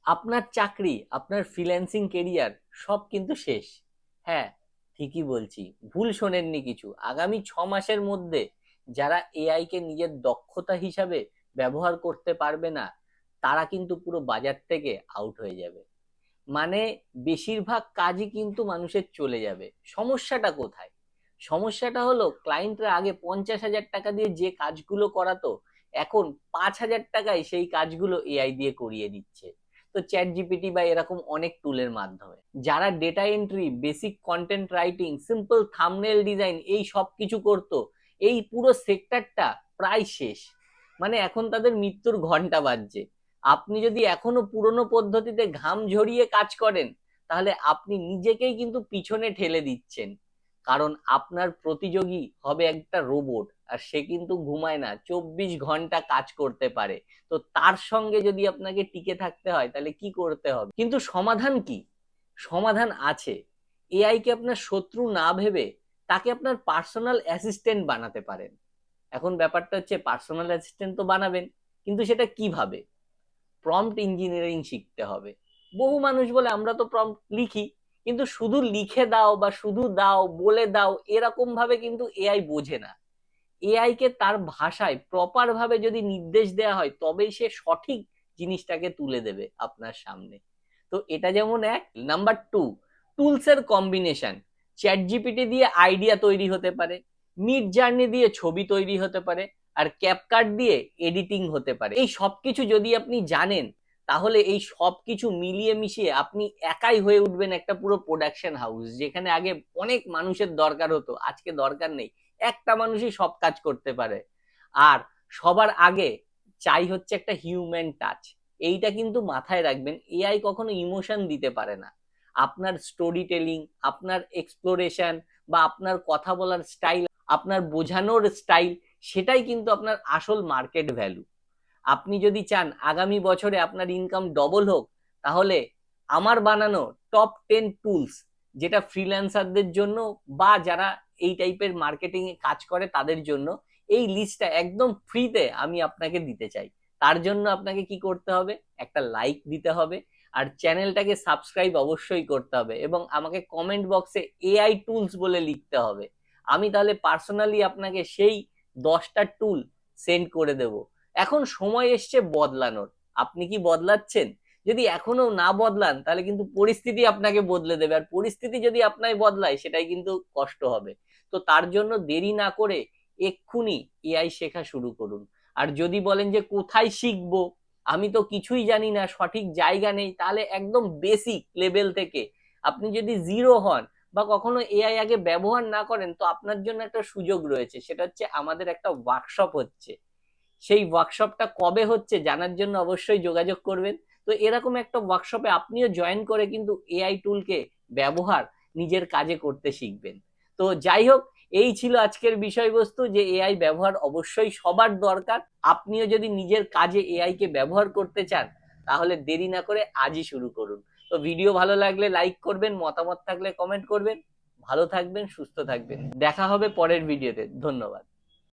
আপনার চাকরি, আপনার ফ্রিল্যান্সিং কেরিয়ার সব কিন্তু শেষ। হ্যাঁ, ঠিকই বলছি, ভুল শোনেননি কিছু। আগামী 6 মাসের মধ্যে যারা এআই কে নিজের দক্ষতা হিসাবে ব্যবহার করতে পারবে না, তারা কিন্তু পুরো বাজার থেকে আউট হয়ে যাবে। মানে বেশিরভাগ কাজই কিন্তু মানুষের চলে যাবে। সমস্যাটা কোথায়? সমস্যাটা হলো ক্লায়েন্টরা আগে 50,000 টাকা দিয়ে যে কাজগুলো করাতো, এখন 5,000 টাকায় সেই কাজগুলো এআই দিয়ে করিয়ে দিচ্ছে। তো চ্যাট জিপিটি বা এরকম অনেক টুলের মাধ্যমে যারা data entry, basic content writing, simple thumbnail design এই সব কিছু করতো, এই পুরো সেক্টরটা প্রায় শেষ। মানে এখন তাদের মৃত্যুর ঘন্টা বাজছে। আপনি যদি এখনো পুরনো পদ্ধতিতে ঘাম ঝরিয়ে কাজ করেন, তাহলে আপনি নিজেকেই কিন্তু পিছনে ঠেলে দিচ্ছেন। কারণ আপনার প্রতিযোগী হবে একটা রোবট, আর সে কিন্তু ঘুমায় না, 24 ঘন্টা কাজ করতে পারে। তো তার সঙ্গে যদি আপনাকে টিকে থাকতে হয়, তাহলে কি করতে হবে? কিন্তু সমাধান কি? সমাধান আছে। এআই কে আপনার শত্রু না ভেবে তাকে আপনার পার্সোনাল অ্যাসিস্ট্যান্ট বানাতে পারেন। এখন ব্যাপারটা হচ্ছে, পার্সোনাল অ্যাসিস্ট্যান্ট তো বানাবেন, কিন্তু সেটা কিভাবে? প্রম্পট ইঞ্জিনিয়ারিং শিখতে হবে। বহু মানুষ বলে আমরা তো প্রম্পট লিখি, কিন্তু শুধু লিখে দাও বা শুধু দাও, বলে দাও, এরকম ভাবে কিন্তু এআই বোঝে না। এআই কে তার ভাষায় প্রপার ভাবে যদি নির্দেশ দেওয়া হয়, তবেই সে সঠিক জিনিসটাকে তুলে দেবে আপনার সামনে। তো এটা যেমন এক। নাম্বার টু, টুলস এর কম্বিনেশন। চ্যাট জিপিটি দিয়ে আইডিয়া তৈরি হতে পারে, মিড জার্নি দিয়ে ছবি তৈরি হতে পারে, আর ক্যাপকাট দিয়ে এডিটিং হতে পারে। এই সবকিছু যদি আপনি জানেন, তাহলে এই সবকিছু মিলিয়ে মিশিয়ে আপনি একাই হয়ে উঠবেন একটা পুরো প্রোডাকশন হাউস। যেখানে আগে অনেক মানুষের দরকার হতো, আজকে দরকার নেই, একটা মানুষই সব কাজ করতে পারে। আর সবার আগে চাই হচ্ছে একটা হিউম্যান টাচ। এইটা কিন্তু মাথায় রাখবেন, এআই কখনো ইমোশন দিতে পারে না। আপনার স্টোরি টেলিং, আপনার এক্সপ্লোরেশন, বা আপনার কথা বলার স্টাইল, আপনার বোঝানোর স্টাইল, সেটাই কিন্তু আপনার আসল মার্কেট ভ্যালু। আপনি যদি চান আগামী বছরে আপনার ইনকাম ডবল হোক, তাহলে আমার বানানো টপ 10 টুলস, যেটা ফ্রিল্যান্সারদের জন্য বা যারা এই টাইপের মার্কেটিং এ কাজ করে তাদের জন্য, এই লিস্টটা একদম ফ্রিতে আমি আপনাকে দিতে চাই। তার জন্য আপনাকে কি করতে হবে? একটা লাইক দিতে হবে, আর চ্যানেলটাকে সাবস্ক্রাইব অবশ্যই করতে হবে, এবং আমাকে কমেন্ট বক্সে এআই টুলস বলে লিখতে হবে। আমি তাহলে পার্সোনালি আপনাকে সেই 10টা টুল সেন্ড করে দেব। এখন সময় এসছে বদলানোর। আপনি কি বদলাচ্ছেন? যদি এখনো না বদলান, তাহলে কিন্তু পরিস্থিতি আপনাকে বদলে দেবে, আর পরিস্থিতি যদি আপনাকে বদলায়, সেটাই কিন্তু কষ্ট হবে। তো তার জন্য দেরি না করে এক্ষুনি এআই শেখা শুরু করুন। আর যদি বলেন যে কোথায় শিখবো, আমি তো কিছুই জানি না, সঠিক জায়গা নেই, তাহলে একদম বেসিক লেভেল থেকে আপনি যদি জিরো হন বা কখনো এআই আগে ব্যবহার না করেন, তো আপনার জন্য একটা সুযোগ রয়েছে। সেটা হচ্ছে, আমাদের একটা ওয়ার্কশপ হচ্ছে। সেই ওয়ার্কশপটা কবে হচ্ছে জানার জন্য অবশ্যই যোগাযোগ করবেন। তো এরকম একটা ওয়ার্কশপে আপনিও জয়েন করে কিন্তু এআই টুলকে ব্যবহার নিজের কাজে করতে শিখবেন। তো যাই হোক, এই ছিল আজকের বিষয়বস্তু, যে এআই ব্যবহার অবশ্যই সবার দরকার। আপনিও যদি নিজের কাজে এআই কে ব্যবহার করতে চান, তাহলে দেরি না করে আজই শুরু করুন। তো ভিডিও ভালো লাগলে লাইক করবেন, মতামত থাকলে কমেন্ট করবেন। ভালো থাকবেন, সুস্থ থাকবেন, দেখা হবে পরের ভিডিওতে। ধন্যবাদ।